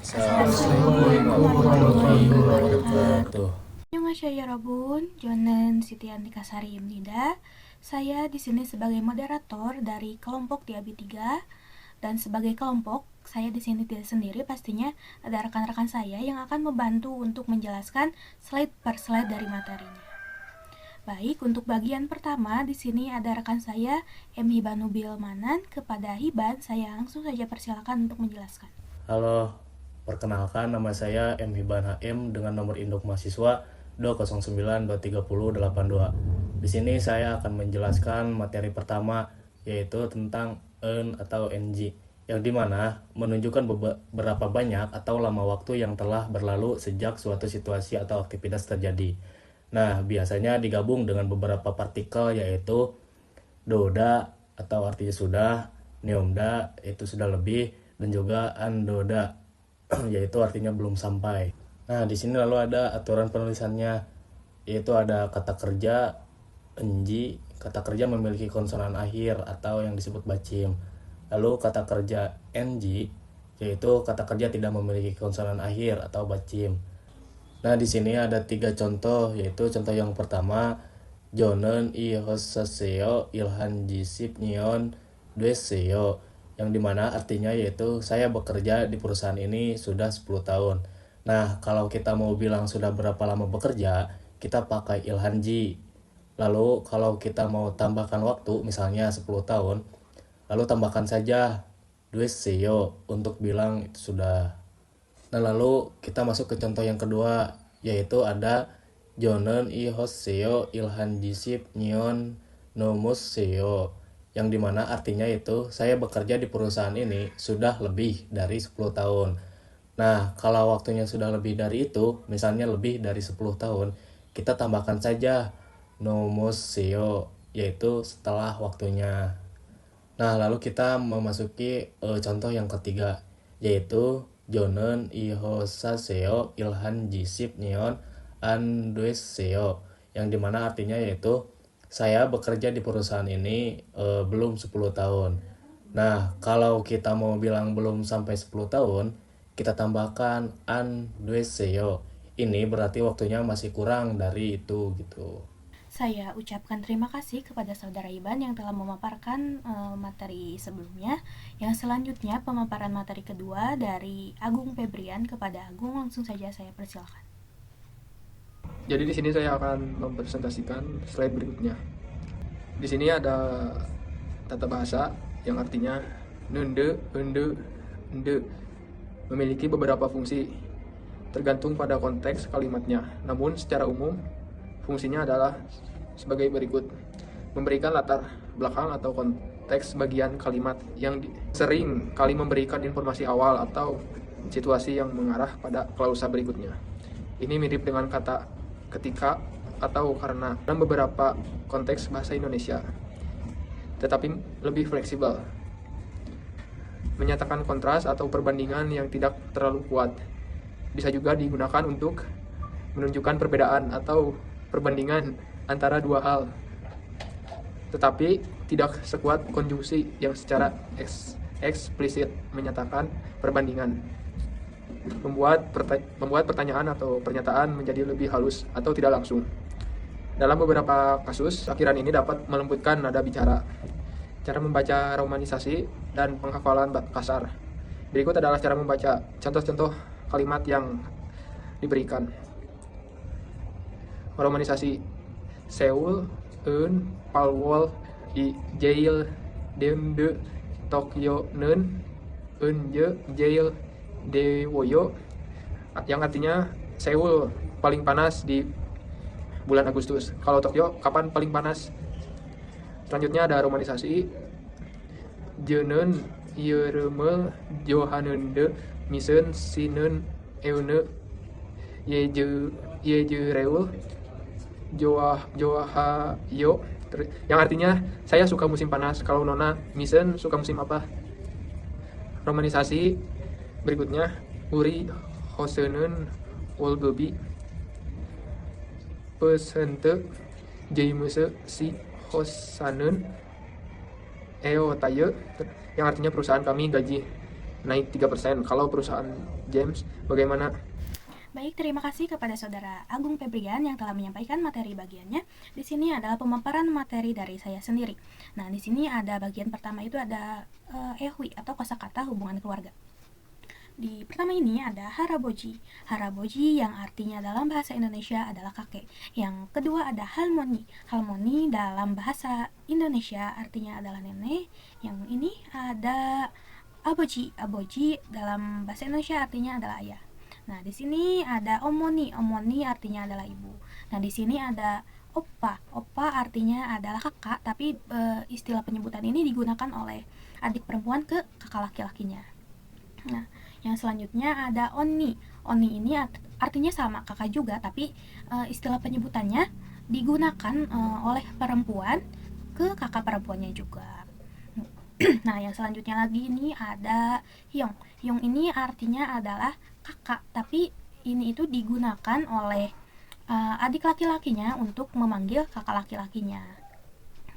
Assalamualaikum warahmatullahi wabarakatuh. Annyeonghaseyo Yorobun, Jonen Siti Andika Sari Imnida. Saya di sini sebagai moderator dari kelompok di ABI 3 dan sebagai kelompok, saya di sini tidak sendiri, pastinya ada rekan-rekan saya yang akan membantu untuk menjelaskan slide per slide dari materinya. Baik, untuk bagian pertama di sini ada rekan saya M. Hibanubil Manan. Kepada Hiban, saya langsung saja persilakan untuk menjelaskan. Halo, perkenalkan nama saya M. Hiban HM dengan nomor induk mahasiswa 209230082. Di sini saya akan menjelaskan materi pertama yaitu tentang earn atau NG, yang dimana menunjukkan beberapa banyak atau lama waktu yang telah berlalu sejak suatu situasi atau aktivitas terjadi. Nah, biasanya digabung dengan beberapa partikel yaitu doda atau artinya sudah, neomda itu sudah lebih, dan juga andoda yaitu artinya belum sampai. Nah, di sini lalu ada aturan penulisannya, yaitu ada kata kerja enji. Kata kerja memiliki konsonan akhir atau yang disebut bacim. Lalu kata kerja enji yaitu kata kerja tidak memiliki konsonan akhir atau bacim. Nah, di sini ada 3 contoh, yaitu contoh yang pertama, Jonen I Hosaseo Ilhan Jisip Nyon Dweseo, yang dimana artinya yaitu saya bekerja di perusahaan ini sudah 10 tahun. Nah, kalau kita mau bilang sudah berapa lama bekerja, kita pakai ilhanji. Lalu kalau kita mau tambahkan waktu, misalnya 10 tahun, lalu tambahkan saja Dweseo untuk bilang itu sudah. Nah, lalu kita masuk ke contoh yang kedua, yaitu ada Jonen I Hoseo Ilhan Jisip Nyon Nomus Seo, yang dimana artinya itu saya bekerja di perusahaan ini sudah lebih dari 10 tahun. Nah, kalau waktunya sudah lebih dari itu, misalnya lebih dari 10 tahun, kita tambahkan saja Nomus Seo, yaitu setelah waktunya. Nah, lalu kita memasuki contoh yang ketiga, yaitu Jonen Ihosaseo Ilhan Jisip Nyon Andweseo, yang dimana artinya yaitu saya bekerja di perusahaan ini belum 10 tahun. Nah, kalau kita mau bilang belum sampai 10 tahun, kita tambahkan Andweseo. Ini berarti waktunya masih kurang dari itu gitu. Saya ucapkan terima kasih kepada Saudara Iban yang telah memaparkan materi sebelumnya. Yang selanjutnya pemaparan materi kedua dari Agung Febrian. Kepada Agung langsung saja saya persilakan. Jadi di sini saya akan mempresentasikan slide berikutnya. Di sini ada tata bahasa yang artinya nende, ende, ende, memiliki beberapa fungsi tergantung pada konteks kalimatnya. Namun secara umum fungsinya adalah sebagai berikut: memberikan latar belakang atau konteks bagian kalimat yang sering kali memberikan informasi awal atau situasi yang mengarah pada klausa berikutnya. Ini mirip dengan kata ketika atau karena dalam beberapa konteks bahasa Indonesia, tetapi lebih fleksibel, menyatakan kontras atau perbandingan yang tidak terlalu kuat. Bisa juga digunakan untuk menunjukkan perbedaan atau perbandingan antara dua hal, tetapi tidak sekuat konjungsi yang secara eksplisit menyatakan perbandingan. Membuat pertanyaan atau pernyataan menjadi lebih halus atau tidak langsung. Dalam beberapa kasus, akhiran ini dapat melembutkan nada bicara. Cara membaca romanisasi dan penghafalan kasar. Berikut adalah cara membaca contoh-contoh kalimat yang diberikan. Romanisasi: Seoul, Eun, Palwol, I, Jail, Demde, Tokyo, Neun, Eunje, Jail, Dewoyo, yang artinya Seoul paling panas di bulan Agustus. Kalau Tokyo, kapan paling panas? Selanjutnya ada romanisasi: Jeneun, Yeremel, Johanende, Misen, Sinen, Eune, Yejereul, Joahayo, yang artinya saya suka musim panas. Kalau Nona Misen suka musim apa? Romanisasi berikutnya: Uri, Hosenen, Wolgebi, Pesente, Jaimese, Si, Hosanen, Eotaye, yang artinya perusahaan kami gaji. naik 3%. Kalau perusahaan James bagaimana? Baik, terima kasih kepada Saudara Agung Febrian yang telah menyampaikan materi bagiannya. Di sini adalah pemaparan materi dari saya sendiri. Nah, di sini ada bagian pertama itu ada ehwi atau kosakata hubungan keluarga. Di pertama ini ada haraboji. Haraboji yang artinya dalam bahasa Indonesia adalah kakek. Yang kedua ada halmoni. Halmoni dalam bahasa Indonesia artinya adalah nenek. Yang ini ada aboji. Aboji dalam bahasa Indonesia artinya adalah ayah. Nah, di sini ada omoni. Omoni artinya adalah ibu. Nah, di sini ada oppa. Oppa artinya adalah kakak, tapi istilah penyebutan ini digunakan oleh adik perempuan ke kakak laki-lakinya. Nah, yang selanjutnya ada oni. Oni ini artinya sama kakak juga, tapi istilah penyebutannya digunakan oleh perempuan ke kakak perempuannya juga. Nah, yang selanjutnya lagi ini ada hyong. Hyong ini artinya adalah kakak, tapi ini itu digunakan oleh adik laki-lakinya untuk memanggil kakak laki-lakinya.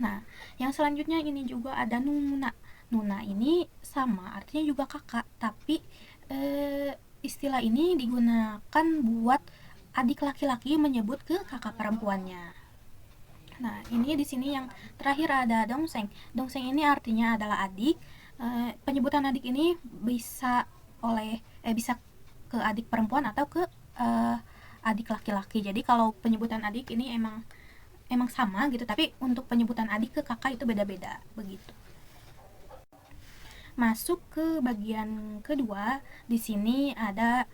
Nah, yang selanjutnya ini juga ada nuna. Nuna ini sama, artinya juga kakak, tapi istilah ini digunakan buat adik laki-laki menyebut ke kakak perempuannya. Nah, ini di sini yang terakhir ada dongseng. Dongseng ini artinya adalah adik. Penyebutan adik ini bisa ke adik perempuan atau ke adik laki-laki. Jadi kalau penyebutan adik ini emang sama gitu, tapi untuk penyebutan adik ke kakak itu beda-beda begitu. Masuk ke bagian kedua, di sini ada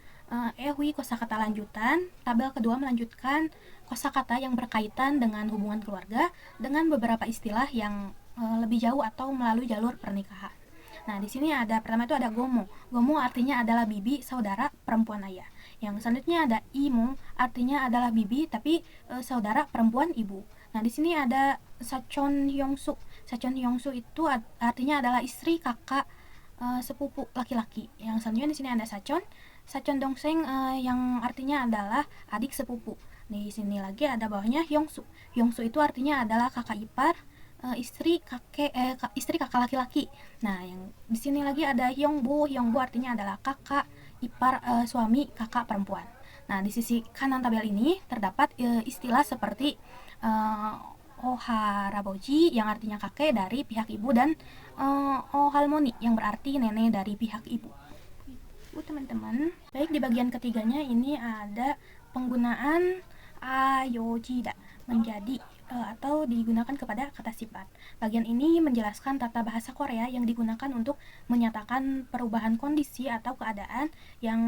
ehwi kosakata lanjutan. Tabel kedua melanjutkan kosakata yang berkaitan dengan hubungan keluarga dengan beberapa istilah yang lebih jauh atau melalui jalur pernikahan. Nah, di sini ada pertama itu ada gomo. Gomo artinya adalah bibi, saudara perempuan ayah. Yang selanjutnya ada imo, artinya adalah bibi tapi saudara perempuan ibu. Nah, di sini ada sachon hyongsu. Sachon hyongsu itu artinya adalah istri kakak sepupu laki-laki. Yang selanjutnya di sini ada sachon. Sachon dongseng yang artinya adalah adik sepupu. Di sini lagi ada bawahnya hyongsu. Hyongsu itu artinya adalah kakak ipar, istri kakak laki-laki. Nah, yang di sini lagi ada hyongbu. Hyongbu artinya adalah kakak ipar suami kakak perempuan. Nah, di sisi kanan tabel ini terdapat istilah seperti oharaboji yang artinya kakek dari pihak ibu dan ohalmoni yang berarti nenek dari pihak ibu. Teman-teman. Baik, di bagian ketiganya ini ada penggunaan ayojida menjadi atau digunakan kepada kata sifat. Bagian ini menjelaskan tata bahasa Korea yang digunakan untuk menyatakan perubahan kondisi atau keadaan yang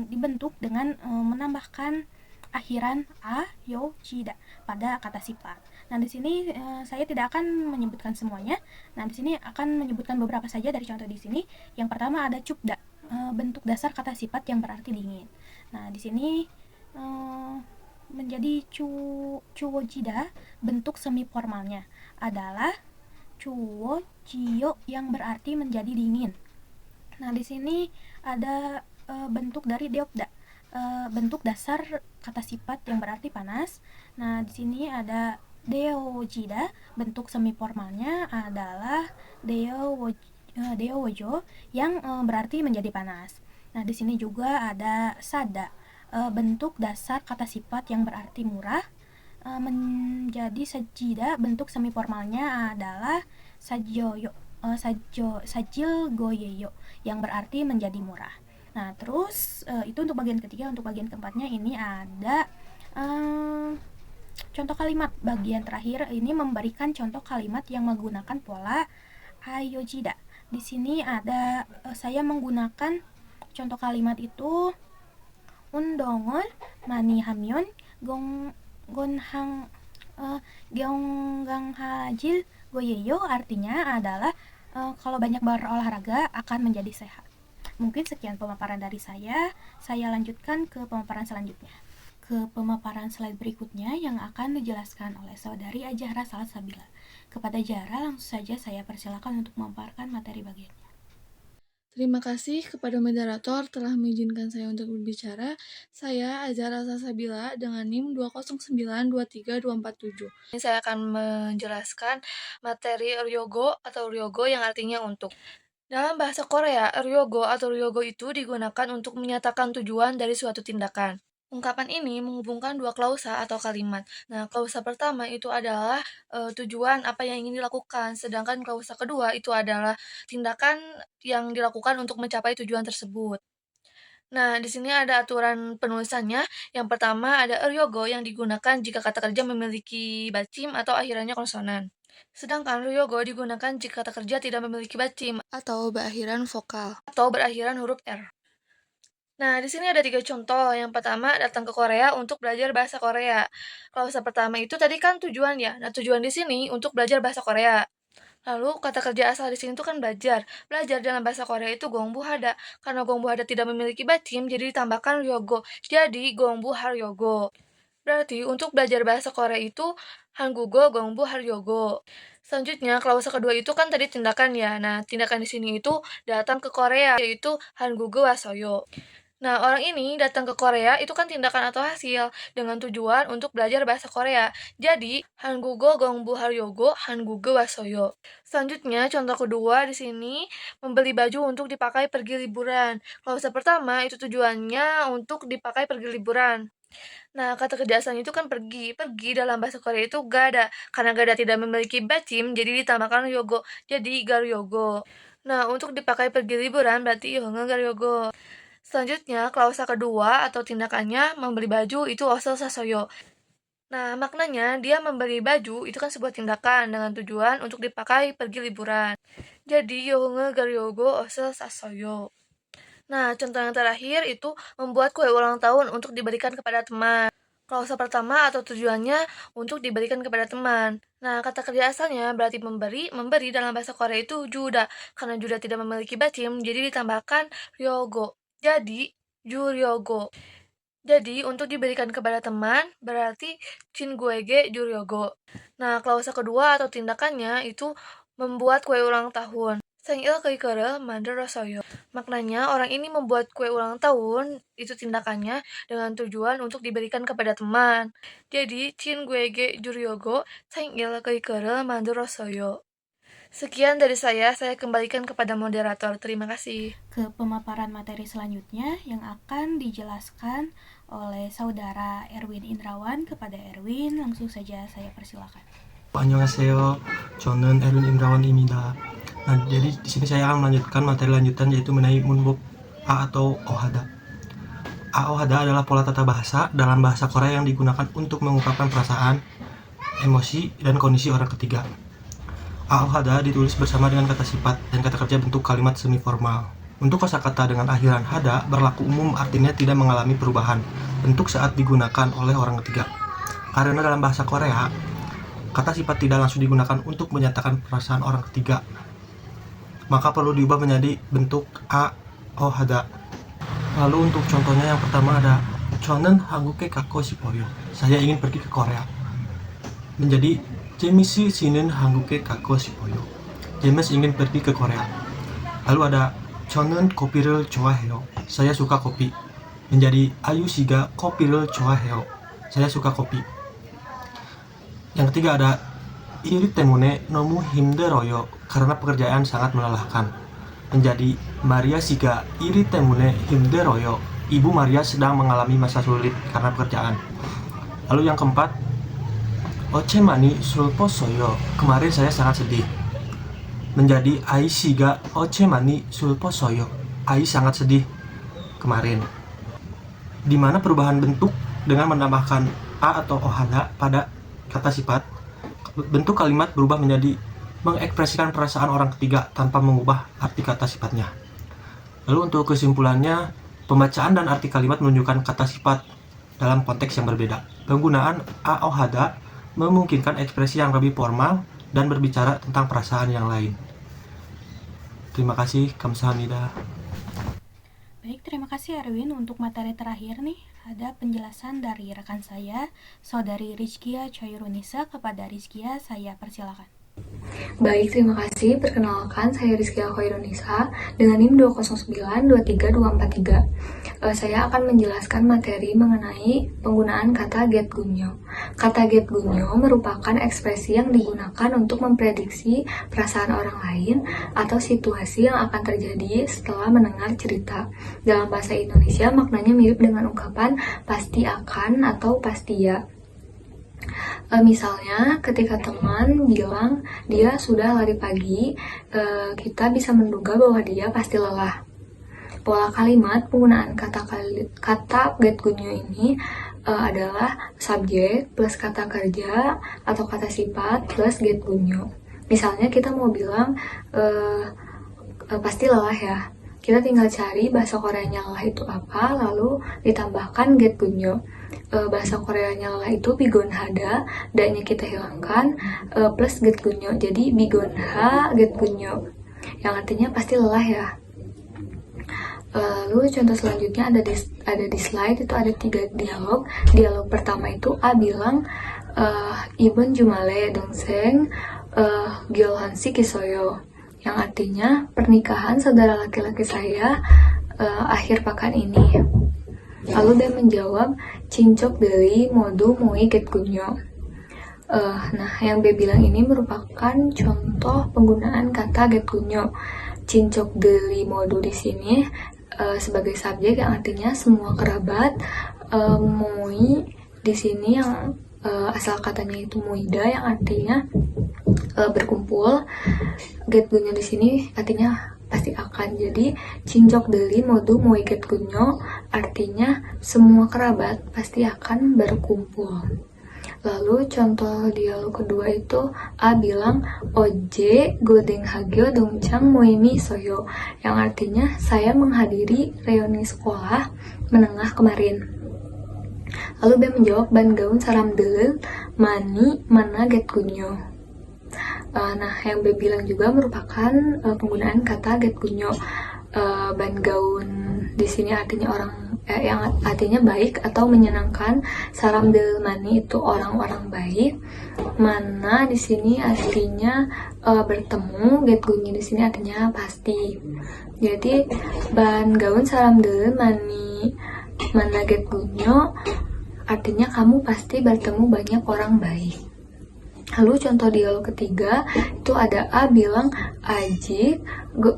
dibentuk dengan menambahkan akhiran ayojida pada kata sifat. Nah, di sini saya tidak akan menyebutkan semuanya. Nah, di sini akan menyebutkan beberapa saja dari contoh di sini. Yang pertama ada cupda, bentuk dasar kata sifat yang berarti dingin. Nah, di sini menjadi cuwojida, bentuk semi formalnya adalah cuwojiyo yang berarti menjadi dingin. Nah, di sini ada bentuk dari deokda, bentuk dasar kata sifat yang berarti panas. Nah, di sini ada deojida, bentuk semi formalnya adalah deowojo yang berarti menjadi panas. Nah, di sini juga ada sada, bentuk dasar kata sifat yang berarti murah. Menjadi sajida, bentuk semi formalnya adalah sajil goyeyo yang berarti menjadi murah. Nah, terus itu untuk bagian ketiga. Untuk bagian keempatnya ini ada contoh kalimat. Bagian terakhir ini memberikan contoh kalimat yang menggunakan pola ayojida. Di sini ada saya menggunakan contoh kalimat itu undongol mani hamyon gonhang gyonggang hajil goyeyo, artinya adalah kalau banyak berolahraga akan menjadi sehat. Mungkin sekian pemaparan dari saya lanjutkan ke pemaparan selanjutnya, ke pemaparan slide berikutnya yang akan dijelaskan oleh saudari Ajahra Salsabila. Kepada Jara langsung saja saya persilakan untuk memaparkan materi bagiannya. Terima kasih kepada moderator telah mengizinkan saya untuk berbicara. Saya Azhara Salsabila dengan NIM 209232447. Saya akan menjelaskan materi ryogo atau ryogo yang artinya untuk. Dalam bahasa Korea, ryogo atau ryogo itu digunakan untuk menyatakan tujuan dari suatu tindakan. Ungkapan ini menghubungkan dua klausa atau kalimat. Nah, klausa pertama itu adalah tujuan apa yang ingin dilakukan, sedangkan klausa kedua itu adalah tindakan yang dilakukan untuk mencapai tujuan tersebut. Nah, di sini ada aturan penulisannya. Yang pertama ada ryogo yang digunakan jika kata kerja memiliki bacim atau akhirannya konsonan. Sedangkan ryogo digunakan jika kata kerja tidak memiliki bacim atau berakhiran vokal atau berakhiran huruf R. Nah, di sini ada 3 contoh. Yang pertama, datang ke Korea untuk belajar bahasa Korea. Klausa pertama itu tadi kan tujuan ya. Nah, tujuan di sini untuk belajar bahasa Korea. Lalu kata kerja asal di sini tuh kan belajar. Belajar dalam bahasa Korea itu gongbu hada. Karena gongbu hada tidak memiliki bacim, jadi ditambahkan ryogo. Jadi gongbu haryogo. Berarti untuk belajar bahasa Korea itu hangugo gongbu haryogo. Selanjutnya, klausa kedua itu kan tadi tindakan ya. Nah, tindakan di sini itu datang ke Korea, yaitu hangugo wasoyo. Nah, orang ini datang ke Korea itu kan tindakan atau hasil dengan tujuan untuk belajar bahasa Korea. Jadi, 한국어 공부하려고 한국어 왔어요. Selanjutnya, contoh kedua di sini membeli baju untuk dipakai pergi liburan. Klausa pertama itu tujuannya untuk dipakai pergi liburan. Nah, kata kerja asalnya itu kan pergi. Pergi dalam bahasa Korea itu gada. Karena gada tidak memiliki bacim, jadi ditambahkan yogo. Jadi garyogo. Nah, untuk dipakai pergi liburan berarti yohonga garyogo. Selanjutnya, klausa kedua atau tindakannya membeli baju itu osel sasoyo. Nah, maknanya dia membeli baju itu kan sebuah tindakan dengan tujuan untuk dipakai pergi liburan. Jadi, yohonge garyogo osel sasoyo. Nah, contoh yang terakhir itu membuat kue ulang tahun untuk diberikan kepada teman. Klausa pertama atau tujuannya untuk diberikan kepada teman. Nah, kata kerja asalnya berarti memberi. Memberi dalam bahasa Korea itu juda. Karena juda tidak memiliki bacim, jadi ditambahkan ryogo. Jadi, juryogo. Jadi, untuk diberikan kepada teman, berarti chinguege juryogo. Nah, klausa kedua atau tindakannya itu membuat kue ulang tahun. Sengil keikere manderosoyo. Maknanya, orang ini membuat kue ulang tahun, itu tindakannya dengan tujuan untuk diberikan kepada teman. Jadi, chinguege juryogo, sengil keikere manderosoyo. Sekian dari saya kembalikan kepada moderator. Terima kasih. Ke pemaparan materi selanjutnya yang akan dijelaskan oleh saudara Erwin Indrawan. Kepada Erwin, langsung saja saya persilakan. 안녕하세요. 저는 에른 임라원입니다. Nah, jadi di sini saya akan melanjutkan materi lanjutan yaitu mengenai munbok A atau ohada. A ohada adalah pola tata bahasa dalam bahasa Korea yang digunakan untuk mengungkapkan perasaan, emosi, dan kondisi orang ketiga. A ohada ditulis bersama dengan kata sifat dan kata kerja bentuk kalimat semi formal. Untuk kosakata dengan akhiran hada berlaku umum, artinya tidak mengalami perubahan bentuk saat digunakan oleh orang ketiga. Karena dalam bahasa Korea, kata sifat tidak langsung digunakan untuk menyatakan perasaan orang ketiga, maka perlu diubah menjadi bentuk a ohada. Lalu untuk contohnya yang pertama ada 저는 한국에 가고 싶어요. Saya ingin pergi ke Korea. Menjadi James 씨는 한국에 가고 싶어요. James ingin pergi ke Korea. Lalu ada 저는 커피를 좋아해요. Saya suka kopi. Menjadi 아유 씨가 커피를 좋아해요. Saya suka kopi. Yang ketiga ada 일 때문에 너무 힘들어요. Karena pekerjaan sangat melelahkan. Menjadi Maria 씨가 일 때문에 힘들어요. Ibu Maria sedang mengalami masa sulit karena pekerjaan. Lalu yang keempat, 어제 많이 슬펐어요. Kemarin saya sangat sedih. Menjadi 아이 씨가 어제 많이 슬펐어요. Ai sangat sedih kemarin. Di mana perubahan bentuk dengan menambahkan a atau ohada pada kata sifat, bentuk kalimat berubah menjadi mengekspresikan perasaan orang ketiga tanpa mengubah arti kata sifatnya. Lalu untuk kesimpulannya, pembacaan dan arti kalimat menunjukkan kata sifat dalam konteks yang berbeda. Penggunaan a ohada memungkinkan ekspresi yang lebih formal dan berbicara tentang perasaan yang lain. Terima kasih, kamsahamnida. Baik, terima kasih Erwin. Untuk materi terakhir nih, ada penjelasan dari rekan saya, Saudari Rizkia Choyrunisa. Kepada Rizkia, saya persilakan. Baik, terima kasih. Perkenalkan, saya Rizky Indonesia dengan NIM 209232343. Saya akan menjelaskan materi mengenai penggunaan kata getgunyo. Kata getgunyo merupakan ekspresi yang digunakan untuk memprediksi perasaan orang lain atau situasi yang akan terjadi setelah mendengar cerita. Dalam bahasa Indonesia, maknanya mirip dengan ungkapan pasti akan atau pasti ya. Misalnya ketika teman bilang dia sudah lari pagi, kita bisa menduga bahwa dia pasti lelah. Pola kalimat penggunaan kata getgunyo ini adalah subjek plus kata kerja atau kata sifat plus getgunyo. Misalnya kita mau bilang pasti lelah ya. Kita tinggal cari bahasa Koreanya lelah itu apa, lalu ditambahkan getgunyo. Bahasa Koreanya lelah itu bigonhada, da-nya kita hilangkan, plus getgunyo. Jadi bigonha getgunyo, yang artinya pasti lelah ya. Lalu contoh selanjutnya ada di slide, itu ada 3 dialog. Dialog pertama itu A bilang, Ibon jumale dongseng gyolhansi kisoyo, yang artinya pernikahan saudara laki-laki saya akhir pekan ini. Lalu dia menjawab, cincok dari modu moi getgunyo. Nah, yang B bilang ini merupakan contoh penggunaan kata getgunyo. Cincok dari modu di sini sebagai subjek yang artinya semua kerabat. Moi di sini yang asal katanya itu muida yang artinya berkumpul. Getgunyo di sini artinya pasti akan. Jadi cincok dari modu moi getgunyo artinya semua kerabat pasti akan berkumpul. Lalu contoh dialog kedua itu A bilang oje godeng hagyo dongchang moimi soyo, yang artinya saya menghadiri reuni sekolah menengah kemarin. Lalu B menjawab ban gaun saram delen mani mana getgunyo. Nah, yang B bilang juga merupakan penggunaan kata getgunyo. Ban gaun di sini artinya orang yang artinya baik atau menyenangkan. Saram delmani itu orang-orang baik. Mana di sini artinya bertemu. Getgunyo di sini artinya pasti. Jadi ban gaun saram delmani mana getgunyo artinya kamu pasti bertemu banyak orang baik. Lalu contoh dialog ketiga itu ada A bilang Aji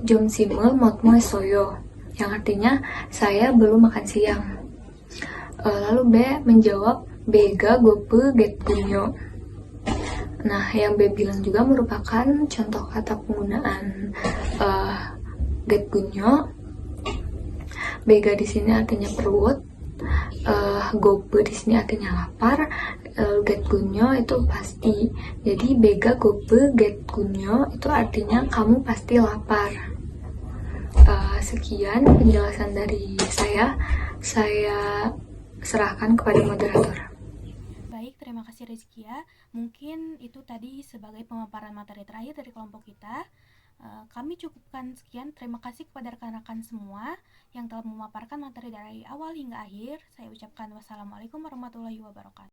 jom simul motmoe soyo, yang artinya saya belum makan siang. Lalu B menjawab bega gope getgunyo. Nah, yang B bilang juga merupakan contoh kata penggunaan getgunyo. Bega di sini artinya perut. Gope di sini artinya lapar. Getgunyo itu pasti. Jadi bega gope getgunyo itu artinya kamu pasti lapar. Sekian penjelasan dari saya serahkan kepada moderator. Baik, terima kasih Rizky ya. Mungkin itu tadi sebagai pemaparan materi terakhir dari kelompok kita. Kami cukupkan sekian. Terima kasih kepada rekan-rekan semua yang telah memaparkan materi dari awal hingga akhir. Saya ucapkan wassalamualaikum warahmatullahi wabarakatuh.